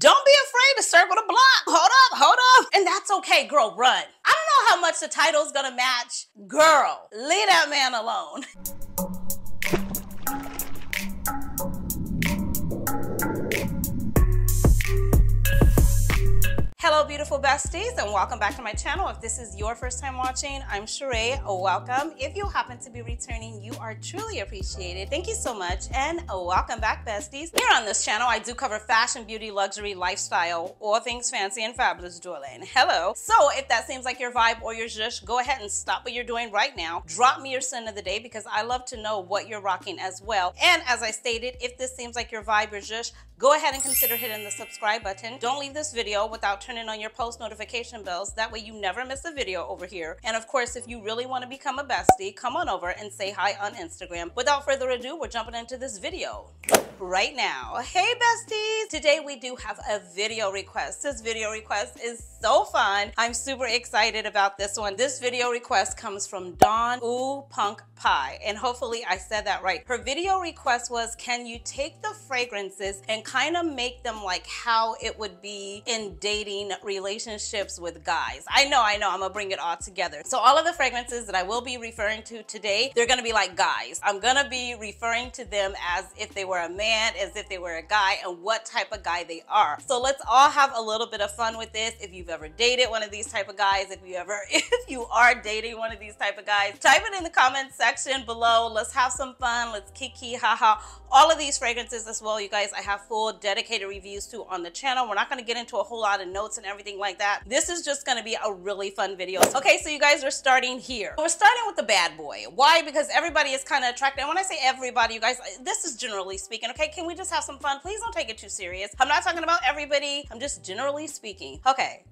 Don't be afraid to circle the block. Hold up. And that's okay, girl, run. I don't know how much the title's gonna match. Girl, leave that man alone. Hello, beautiful besties, and welcome back to my channel. If this is your first time watching, I'm Cheraye. Welcome. If you happen to be returning, you are truly appreciated. Thank you so much, and welcome back, besties. Here on this channel, I do cover fashion, beauty, luxury, lifestyle, all things fancy and fabulous, darling. Hello. So if that seems like your vibe or your zhush, go ahead and stop what you're doing right now. Drop me your sin of the day because I love to know what you're rocking as well. And as I stated, if this seems like your vibe or zhush, go ahead and consider hitting the subscribe button. Don't leave this video without turning on your post notification bells. That way you never miss a video over here. And of course, if you really want to become a bestie, come on over and say hi on Instagram. Without further ado, we're jumping into this video right now. Hey besties! Today we do have a video request. This video request is so fun. I'm super excited about this one. This video request comes from Dawn Ooh Punk Pie, and hopefully I said that right. Her video request was, can you take the fragrances and kind of make them like how it would be in dating relationships with guys? I know, I'm gonna bring it all together. So all of the fragrances that I will be referring to today, they're gonna be like guys. I'm gonna be referring to them as if they were a man, as if they were a guy, and what type of guy they are. So let's all have a little bit of fun with this. If you've ever dated one of these type of guys, if you are dating one of these type of guys, type it in the comment section below. Let's have some fun. Let's kiki, haha. All of these fragrances as well, you guys, I have full dedicated reviews to on the channel. We're not going to get into a whole lot of notes and everything like that. This is just going to be a really fun video. Okay, so you guys are starting here. We're starting with the bad boy. Why? Because everybody is kind of attracted. And when I say everybody, you guys, this is generally speaking. Okay, can we just have some fun? Please don't take it too serious. I'm not talking about everybody. I'm just generally speaking. Okay,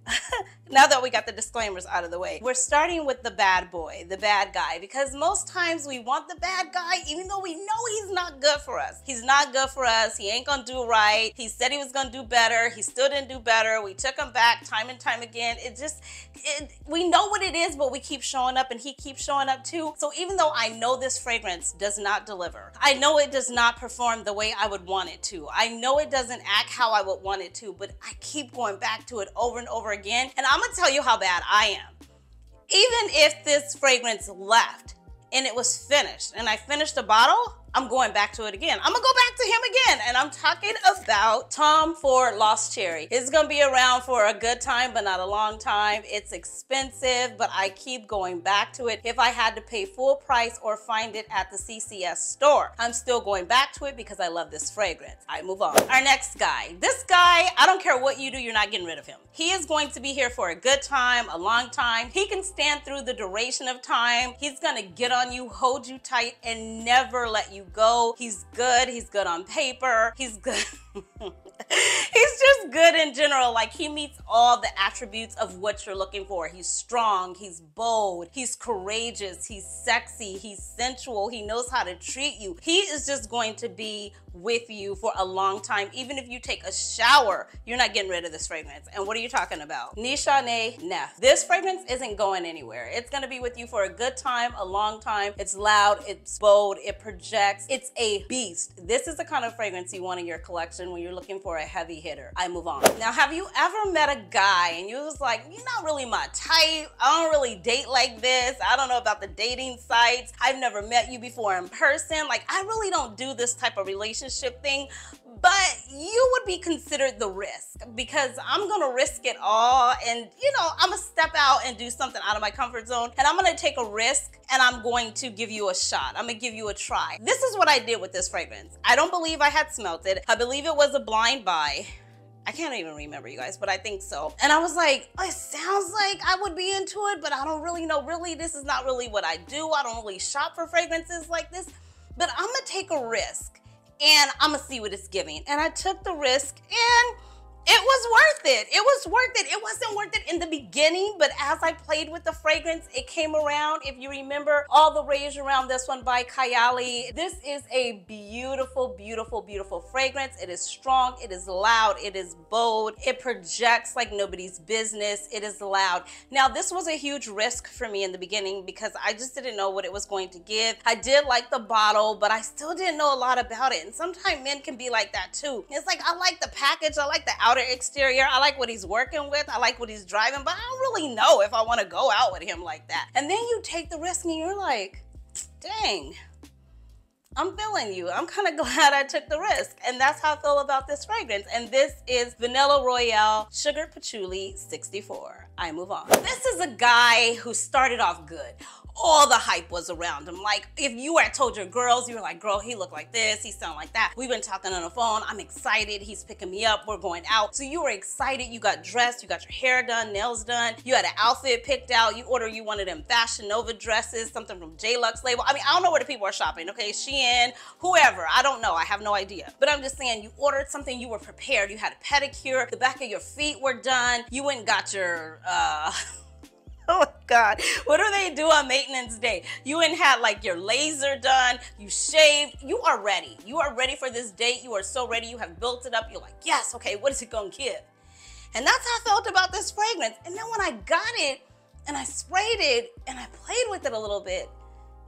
now that we got the disclaimers out of the way, we're starting with the bad boy, the bad guy, because most times we want the bad guy, even though we know he's not good for us. He's not good for us. He ain't gonna do right. He said he was gonna do better. He still didn't do better. We took him back time and time again. We know what it is, but we keep showing up and he keeps showing up too. So even though I know this fragrance does not deliver, I know it does not perform the way I would want it to, I know it doesn't act how I would want it to, but I keep going back to it over and over again. And I'm gonna tell you how bad I am. Even if this fragrance left and it was finished and I finished the bottle, I'm going back to it again. I'm gonna go back to him again. And I'm talking about Tom Ford Lost Cherry. It's gonna be around for a good time, but not a long time. It's expensive, but I keep going back to it. If I had to pay full price or find it at the CCS store, I'm still going back to it because I love this fragrance. All right, move on. Our next guy. This guy, I don't care what you do, you're not getting rid of him. He is going to be here for a good time, a long time. He can stand through the duration of time. He's gonna get on you, hold you tight, and never let you go. He's good on paper. He's good. He's just good in general. Like, he meets all the attributes of what you're looking for. He's strong, he's bold, he's courageous, he's sexy, he's sensual, he knows how to treat you. He is just going to be with you for a long time. Even if you take a shower, you're not getting rid of this fragrance. And what are you talking about? Nishane Neff. This fragrance isn't going anywhere. It's gonna be with you for a good time, a long time. It's loud, it's bold, it projects. It's a beast. This is the kind of fragrance you want in your collection when you're looking for a heavy hitter. I move on. Now, have you ever met a guy and you was like, you're not really my type. I don't really date like this. I don't know about the dating sites. I've never met you before in person. Like, I really don't do this type of relationship thing, but you would be considered the risk because I'm gonna risk it all. And you know, I'm gonna step out and do something out of my comfort zone, and I'm gonna take a risk and I'm going to give you a shot. I'm gonna give you a try. This is what I did with this fragrance. I don't believe I had smelt it. I believe it was a blind buy. I can't even remember, you guys, but I think so. And I was like, oh, it sounds like I would be into it, but I don't really know. Really, this is not really what I do. I don't really shop for fragrances like this, but I'm gonna take a risk and I'm gonna see what it's giving. And I took the risk and it was worth it. It was worth it. It wasn't worth it in the beginning, but as I played with the fragrance, it came around. If you remember all the rage around this one by Cheraye, this is a beautiful, beautiful, beautiful fragrance. It is strong, it is loud, it is bold, it projects like nobody's business, it is loud. Now, this was a huge risk for me in the beginning because I just didn't know what it was going to give. I did like the bottle, but I still didn't know a lot about it. And sometimes men can be like that too. It's like, I like the package, I like the outer exterior, I like what he's working with, I like what he's driving, but I don't really know if I want to go out with him like that. And then you take the risk and you're like, dang, I'm feeling you. I'm kind of glad I took the risk. And that's how I feel about this fragrance. And this is Vanilla Royale Sugar Patchouli 64. I move on. This is a guy who started off good. All the hype was around him. Like, if you had told your girls, you were like, girl, he looked like this, he sounded like that. We've been talking on the phone, I'm excited, he's picking me up, we're going out. So you were excited, you got dressed, you got your hair done, nails done, you had an outfit picked out, you ordered you one of them Fashion Nova dresses, something from J-Lux label. I mean, I don't know where the people are shopping, okay? Shein, whoever, I don't know, I have no idea. But I'm just saying, you ordered something, you were prepared, you had a pedicure, the back of your feet were done, you went and got your, oh my God, what do they do on maintenance day? You went and had like your laser done, you shaved, you are ready. You are ready for this date, you are so ready, you have built it up, you're like, yes, okay, what is it gonna give? And that's how I felt about this fragrance. And then when I got it, and I sprayed it, and I played with it a little bit,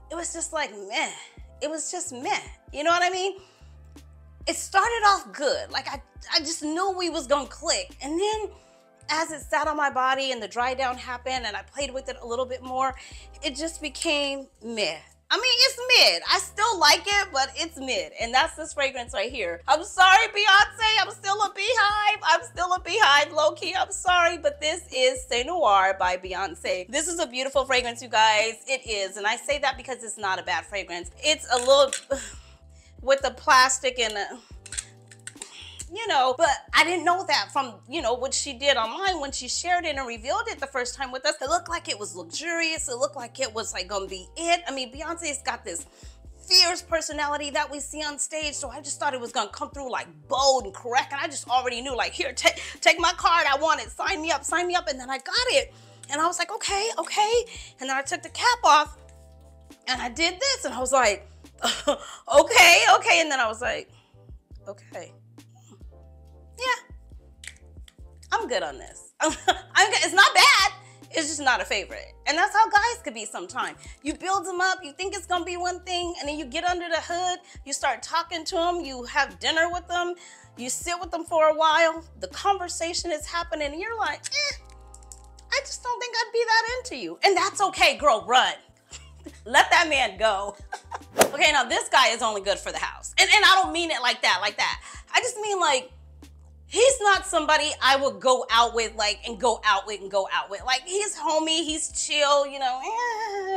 it was just like meh. It was just meh, you know what I mean? It started off good, like I just knew we was gonna click, and then as it sat on my body and the dry down happened and I played with it a little bit more, it just became meh. I mean, it's mid. I still like it, but it's mid. And that's this fragrance right here. I'm sorry, Beyonce. I'm still a beehive. I'm still a beehive, low-key. I'm sorry, but this is C'est Noir by Beyonce. This is a beautiful fragrance, you guys. It is. And I say that because it's not a bad fragrance. It's a little with the plastic and you know, but I didn't know that from, you know, what she did online when she shared it and revealed it the first time with us. It looked like it was luxurious. It looked like it was like gonna be it. I mean, Beyonce's got this fierce personality that we see on stage, so I just thought it was gonna come through like bold and correct, and I just already knew, like, here, take my card, I want it, sign me up, and then I got it. And I was like, okay, and then I took the cap off, and I did this, and I was like, okay, and then I was like, okay. Yeah, I'm good on this. I'm good. It's not bad. It's just not a favorite. And that's how guys could be sometimes. You build them up, you think it's gonna be one thing, and then you get under the hood, you start talking to them, you have dinner with them, you sit with them for a while, the conversation is happening, and you're like, I just don't think I'd be that into you. And that's okay, girl, run. Let that man go. Okay, now this guy is only good for the house. And I don't mean it like that. I just mean like, he's not somebody I would go out with, and go out with. Like, he's homey, he's chill, you know,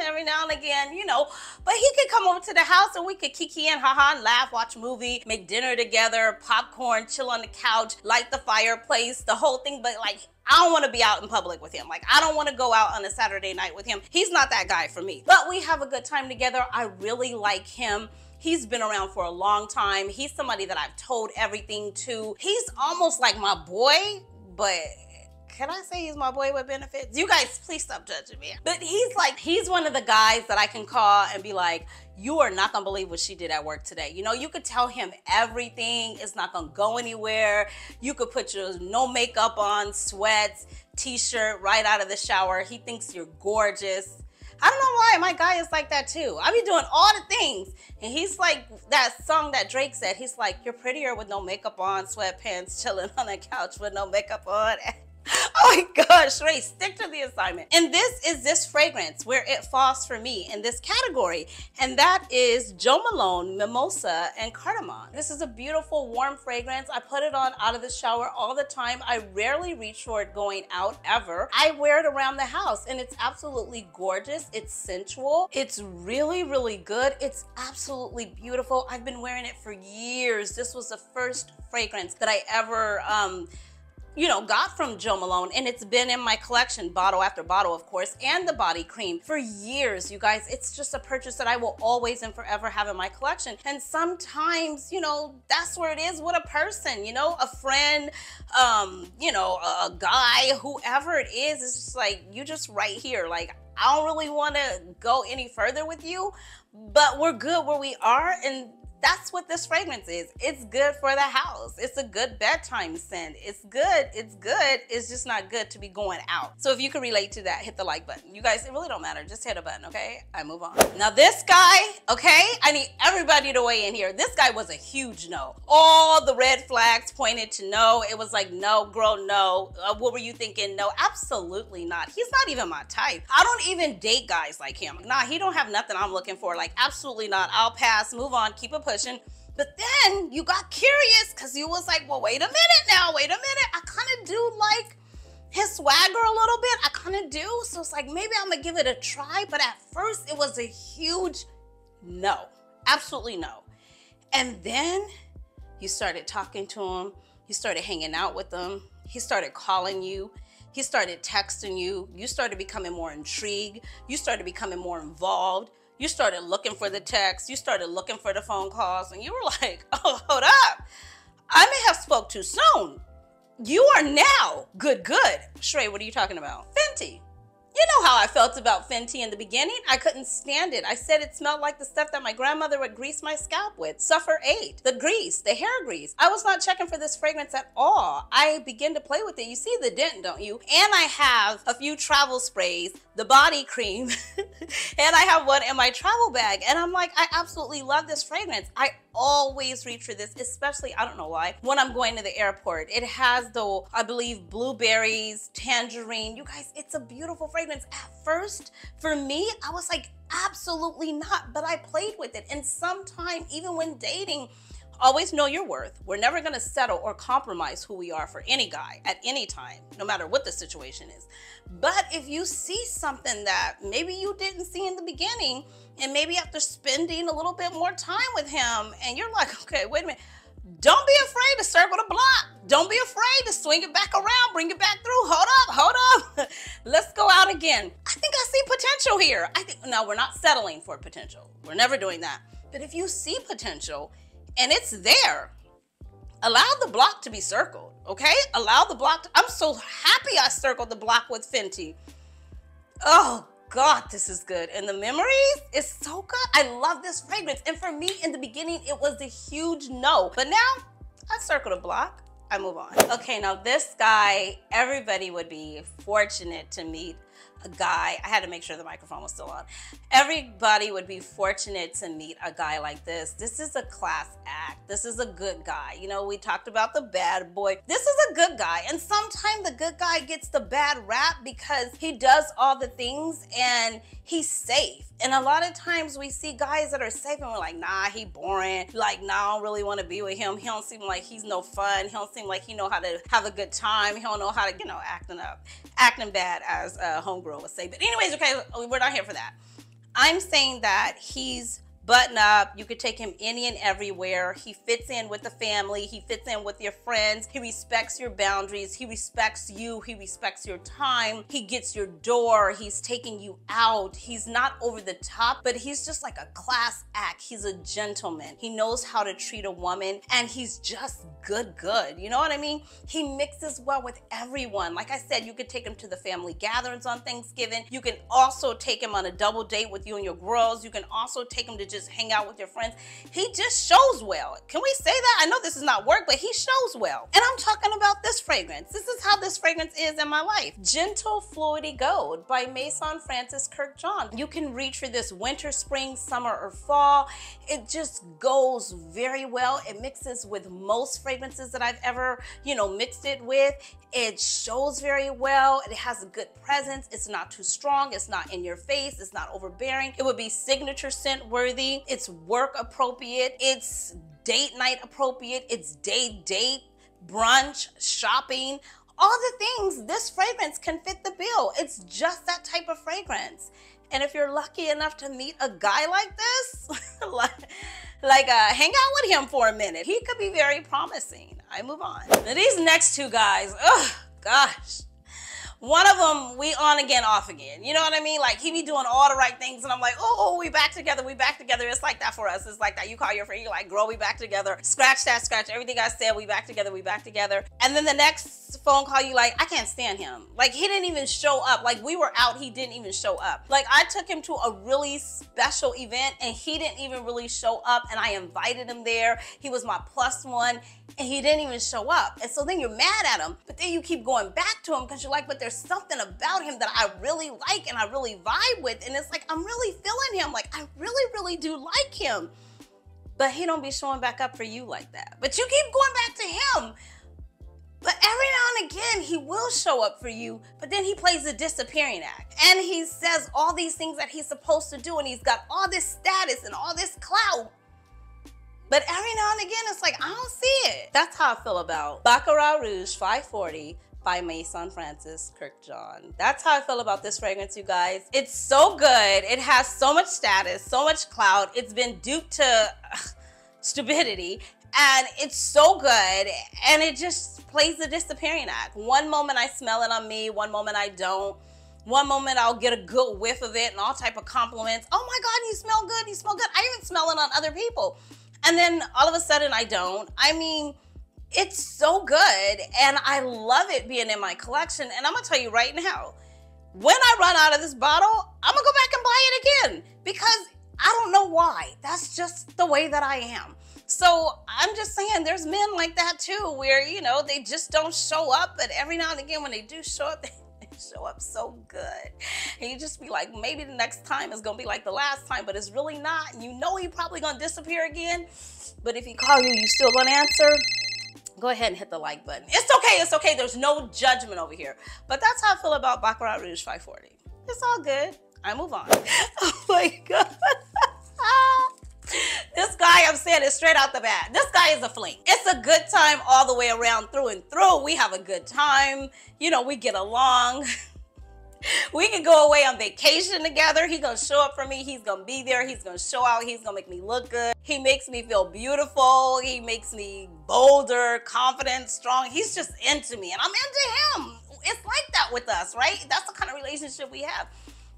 every now and again, you know. But he could come over to the house and we could kiki and haha and laugh, watch a movie, make dinner together, popcorn, chill on the couch, light the fireplace, the whole thing. But like, I don't want to be out in public with him. Like, I don't want to go out on a Saturday night with him. He's not that guy for me. But we have a good time together. I really like him. He's been around for a long time. He's somebody that I've told everything to. He's almost like my boy, but can I say he's my boy with benefits? You guys, please stop judging me. But he's one of the guys that I can call and be like, you are not gonna believe what she did at work today. You know, you could tell him everything. It's not gonna go anywhere. You could put your no makeup on, sweats, t-shirt right out of the shower. He thinks you're gorgeous. I don't know why, my guy is like that too. I be doing all the things, and he's like that song that Drake said. He's like, you're prettier with no makeup on, sweatpants, chilling on the couch with no makeup on. Oh my gosh, Cheraye, stick to the assignment. And this is this fragrance where it falls for me in this category, and that is Jo Malone Mimosa and Cardamom. This is a beautiful warm fragrance. I put it on out of the shower all the time. I rarely reach for it going out ever. I wear it around the house, and it's absolutely gorgeous. It's sensual. It's really, really good. It's absolutely beautiful. I've been wearing it for years. This was the first fragrance that I ever got from Jo Malone, and it's been in my collection, bottle after bottle, of course, and the body cream for years, you guys. It's just a purchase that I will always and forever have in my collection. And sometimes, that's where it is with a person, a friend, a guy, whoever it is, it's just like, you just right here. Like, I don't really want to go any further with you, but we're good where we are, and that's what this fragrance is. It's good for the house. It's a good bedtime scent. It's good. It's good. It's just not good to be going out. So if you can relate to that, hit the like button. You guys, it really don't matter. Just hit a button, okay? I move on. Now this guy, okay? I need everybody to weigh in here. This guy was a huge no. All the red flags pointed to no. It was like, no, girl, no. What were you thinking? No, absolutely not. He's not even my type. I don't even date guys like him. Nah, he don't have nothing I'm looking for. Like, absolutely not. I'll pass, move on, keep it pushing. But then you got curious because you was like, well, wait a minute now, wait a minute. I kind of do like his swagger a little bit. I kind of do. So it's like, maybe I'm going to give it a try. But at first it was a huge no, absolutely no. And then you started talking to him. You started hanging out with him. He started calling you. He started texting you. You started becoming more intrigued. You started becoming more involved. You started looking for the texts, you started looking for the phone calls, and you were like, oh, hold up. I may have spoke too soon. You are now good. Cheraye, what are you talking about? Fenty. You know how I felt about Fenty in the beginning. I couldn't stand it. I said it smelled like the stuff that my grandmother would grease my scalp with. Suffer 8, the grease, the hair grease. I was not checking for this fragrance at all. I began to play with it. You see the dent, don't you? And I have a few travel sprays, the body cream, and I have one in my travel bag. And I'm like, I absolutely love this fragrance. I always reach for this, especially, I don't know why, when I'm going to the airport. It has the, I believe, blueberries, tangerine. You guys, it's a beautiful fragrance. At first, for me, I was like, absolutely not, but I played with it. And sometimes, even when dating, always know your worth. We're never gonna settle or compromise who we are for any guy at any time, no matter what the situation is. But if you see something that maybe you didn't see in the beginning, and maybe after spending a little bit more time with him, and you're like, okay, wait a minute, don't be afraid to circle the block. Don't be afraid to swing it back around, bring it back through. Hold up. Let's go out again. I think I see potential here. No, we're not settling for potential. We're never doing that. But if you see potential and it's there, allow the block to be circled, okay? Allow the block I'm so happy I circled the block with Fenty. Oh, God, this is good. And the memories is so good. I love this fragrance. And for me, in the beginning, it was a huge no. But now, I circle the block. I move on. Okay, now this guy, everybody would be fortunate to meet a guy. I had to make sure the microphone was still on. Everybody would be fortunate to meet a guy like this. This is a class act. This is a good guy. You know, we talked about the bad boy. This is a good guy. And sometimes the good guy gets the bad rap because he does all the things and he's safe. And a lot of times we see guys that are safe and we're like, nah, he boring. Like, nah, I don't really want to be with him. He don't seem like he's no fun. He don't seem like he know how to have a good time. He don't know how to, acting bad, as homegirl would say. But anyways, okay, we're not here for that. I'm saying that he's button up. You could take him any and everywhere. He fits in with the family. He fits in with your friends. He respects your boundaries. He respects you. He respects your time. He gets your door. He's taking you out. He's not over the top, but he's just like a class act. He's a gentleman. He knows how to treat a woman, and he's just good. You know what I mean? He mixes well with everyone. Like I said, you could take him to the family gatherings on Thanksgiving. You can also take him on a double date with you and your girls. You can also take him to just hang out with your friends. He just shows well. Can we say that? I know this is not work, but he shows well. And I'm talking about this fragrance. This is how this fragrance is in my life. Gentle Fluidy Gold by Maison Francis Kurkdjian. You can reach for this winter, spring, summer, or fall. It just goes very well. It mixes with most fragrances that I've ever, mixed it with. It shows very well. It has a good presence. It's not too strong. It's not in your face. It's not overbearing. It would be signature scent worthy. It's work appropriate. It's date night appropriate. It's date, brunch, shopping, all the things. This fragrance can fit the bill. It's just that type of fragrance. And if you're lucky enough to meet a guy like this, hang out with him for a minute. He could be very promising. I move on. Now these next two guys, oh gosh. One of them, we on again, off again. You know what I mean? Like, he be doing all the right things, and I'm like, oh, we back together, we back together. It's like that for us. It's like that. You call your friend, you're like, girl, we back together. Scratch that, scratch everything I said, we back together, we back together. And then the next phone call, you like, I can't stand him. Like, he didn't even show up. Like, we were out, he didn't even show up. Like, I took him to a really special event, and he didn't even really show up, and I invited him there. He was my +1, and he didn't even show up. And so then you're mad at him, but then you keep going back to him because you're like, but there's something about him that I really like and I really vibe with. And it's like, I'm really feeling him. Like, I really, really do like him. But he don't be showing back up for you like that. But you keep going back to him. But every now and again, he will show up for you, but then he plays a disappearing act. And he says all these things that he's supposed to do, and he's got all this status and all this clout. But every now and again, it's like, I don't see it. That's how I feel about Baccarat Rouge 540 by Maison Francis Kirkjohn. That's how I feel about this fragrance, you guys. It's so good. It has so much status, so much clout. It's been duped to stupidity, and it's so good, and it just plays the disappearing act. One moment I smell it on me, one moment I don't. One moment I'll get a good whiff of it and all type of compliments. Oh my God, you smell good, you smell good. I even smell it on other people. And then all of a sudden I don't. I mean, it's so good, and I love it being in my collection. And I'm gonna tell you right now, when I run out of this bottle, I'm gonna go back and buy it again, because I don't know why. That's just the way that I am. So I'm just saying, there's men like that too, where, you know, they just don't show up, but every now and again when they do show up, they show up so good. And you just be like, maybe the next time is gonna be like the last time, but it's really not. And you know he probably gonna disappear again. But if he call you, you still gonna answer? Go ahead and hit the like button. It's okay, it's okay. There's no judgment over here. But that's how I feel about Baccarat Rouge 540. It's all good. I move on. Oh my God. This guy, I'm saying it straight out the bat. This guy is a fling. It's a good time all the way around, through and through. We have a good time. You know, we get along. We can go away on vacation together. He's gonna show up for me. He's gonna be there. He's gonna show out. He's gonna make me look good. He makes me feel beautiful. He makes me bolder, confident, strong. He's just into me, and I'm into him. It's like that with us, right? That's the kind of relationship we have.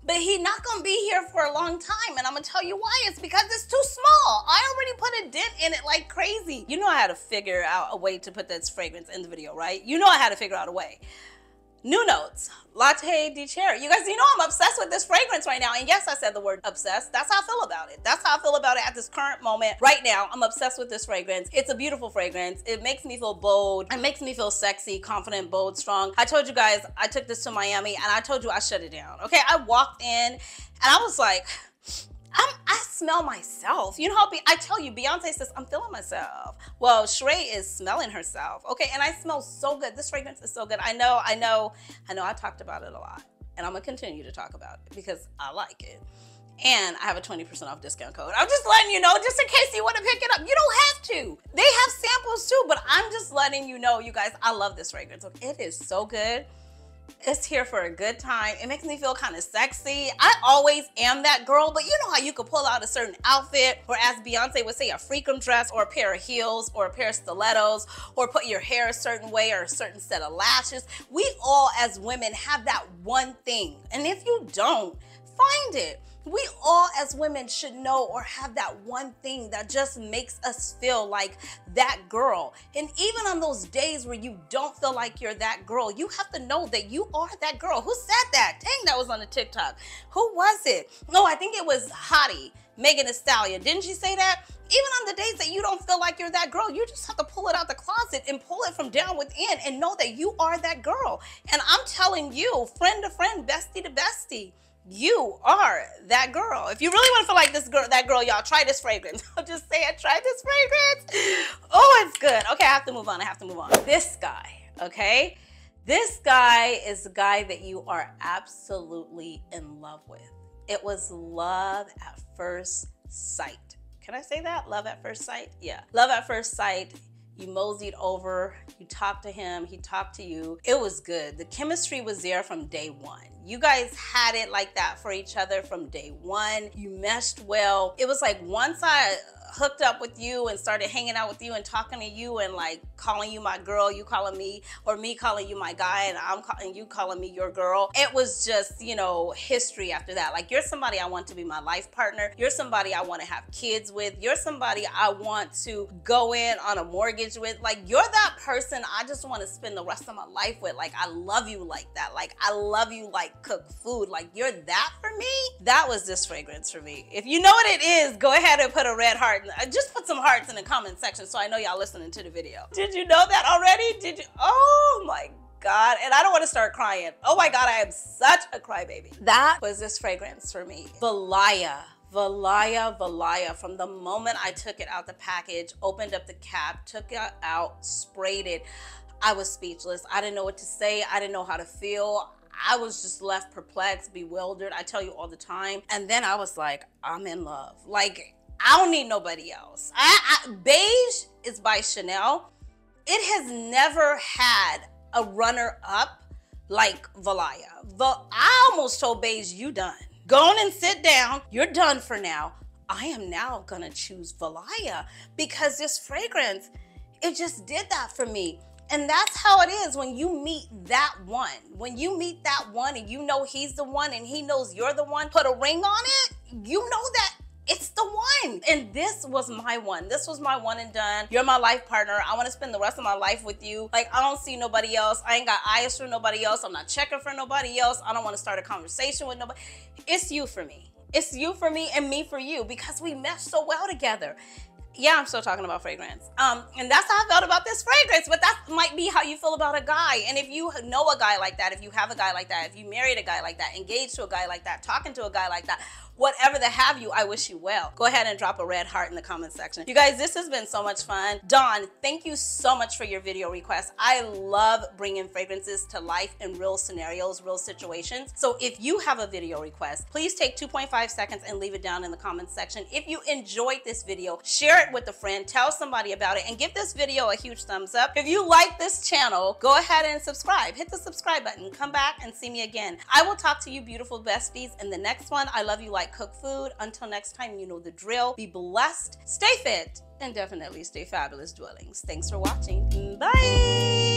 But he's not gonna be here for a long time, and I'm gonna tell you why. It's because it's too small. I already put a dent in it like crazy. You know I had to figure out a way to put this fragrance in the video, right? You know I had to figure out a way. New notes, Latte di Cherry. You guys, you know I'm obsessed with this fragrance right now. And yes, I said the word obsessed. That's how I feel about it. That's how I feel about it at this current moment. Right now, I'm obsessed with this fragrance. It's a beautiful fragrance. It makes me feel bold. It makes me feel sexy, confident, bold, strong. I told you guys, I took this to Miami, and I told you I shut it down. Okay, I walked in, and I was like, I smell myself. You know how I tell you, Beyonce says, I'm feeling myself. Well, Cheraye is smelling herself. Okay, and I smell so good. This fragrance is so good. I know I talked about it a lot, and I'm gonna continue to talk about it because I like it. And I have a 20% off discount code. I'm just letting you know, just in case you want to pick it up. You don't have to. They have samples too, but I'm just letting you know, you guys, I love this fragrance. It is so good. It's here for a good time. It makes me feel kind of sexy. I always am that girl, but you know how you could pull out a certain outfit, or as Beyonce would say, a freakum dress, or a pair of heels, or a pair of stilettos, or put your hair a certain way, or a certain set of lashes. We all as women have that one thing. And if you don't, find it. We all as women should know or have that one thing that just makes us feel like that girl. And even on those days where you don't feel like you're that girl, you have to know that you are that girl. Who said that? Dang, that was on the TikTok. Who was it? No, I think it was Hottie, Megan Thee Stallion. Didn't she say that? Even on the days that you don't feel like you're that girl, you just have to pull it out the closet and pull it from down within and know that you are that girl. And I'm telling you, friend to friend, bestie to bestie, you are that girl. If you really want to feel like this girl, that girl, y'all, try this fragrance. I'll just say it, try this fragrance. Oh, it's good. Okay, I have to move on. This guy, okay? This guy is a guy that you are absolutely in love with. It was love at first sight. Can I say that? Love at first sight? Yeah. Love at first sight. You moseyed over, you talked to him, he talked to you. It was good. The chemistry was there from day one. You guys had it like that for each other from day one. You meshed well. It was like once I hooked up with you and started hanging out with you and talking to you and like calling you my girl, you calling me, or me calling you my guy, and I'm calling you calling me your girl. It was just, you know, history after that. Like, you're somebody I want to be my life partner. You're somebody I want to have kids with. You're somebody I want to go in on a mortgage with. Like, you're that person I just want to spend the rest of my life with. Like, I love you like that. Like, I love you like cook food. Like, you're that for me. That was this fragrance for me. If you know what it is, go ahead and put a red heart. Just put some hearts in the comment section so I know y'all listening to the video. Did you know that already? Did you? Oh my God. And I don't want to start crying. Oh my God, I am such a crybaby. That was this fragrance for me. Valaya. From the moment I took it out the package, opened up the cap, took it out, sprayed it, I was speechless. I didn't know what to say. I didn't know how to feel. I was just left perplexed, bewildered. I tell you all the time. And then I was like, I'm in love. Like, I don't need nobody else. Beige is by Chanel. It has never had a runner-up like Valaya. I almost told Beige, you done. Go on and sit down. You're done for now. I am now gonna choose Valaya because this fragrance, it just did that for me. And that's how it is when you meet that one. When you meet that one and you know he's the one and he knows you're the one, put a ring on it, you know that it's the one. And this was my one. This was my one and done. You're my life partner. I want to spend the rest of my life with you. Like, I don't see nobody else. I ain't got eyes for nobody else. I'm not checking for nobody else. I don't want to start a conversation with nobody. It's you for me. It's you for me and me for you because we mesh so well together. Yeah, I'm still talking about fragrance. And that's how I felt about this fragrance, but that might be how you feel about a guy. And if you know a guy like that, if you have a guy like that, if you married a guy like that, engaged to a guy like that, talking to a guy like that, whatever the have you, I wish you well. Go ahead and drop a red heart in the comment section. You guys, this has been so much fun. Dawn, thank you so much for your video request. I love bringing fragrances to life in real scenarios, real situations. So if you have a video request, please take 2.5 seconds and leave it down in the comment section. If you enjoyed this video, share it with a friend, tell somebody about it, and give this video a huge thumbs up. If you like this channel, go ahead and subscribe. Hit the subscribe button. Come back and see me again. I will talk to you beautiful besties in the next one. I love you like cook food. Until next time, you know the drill. Be blessed, stay fit, and definitely stay fabulous, dwellings. Thanks for watching. Bye.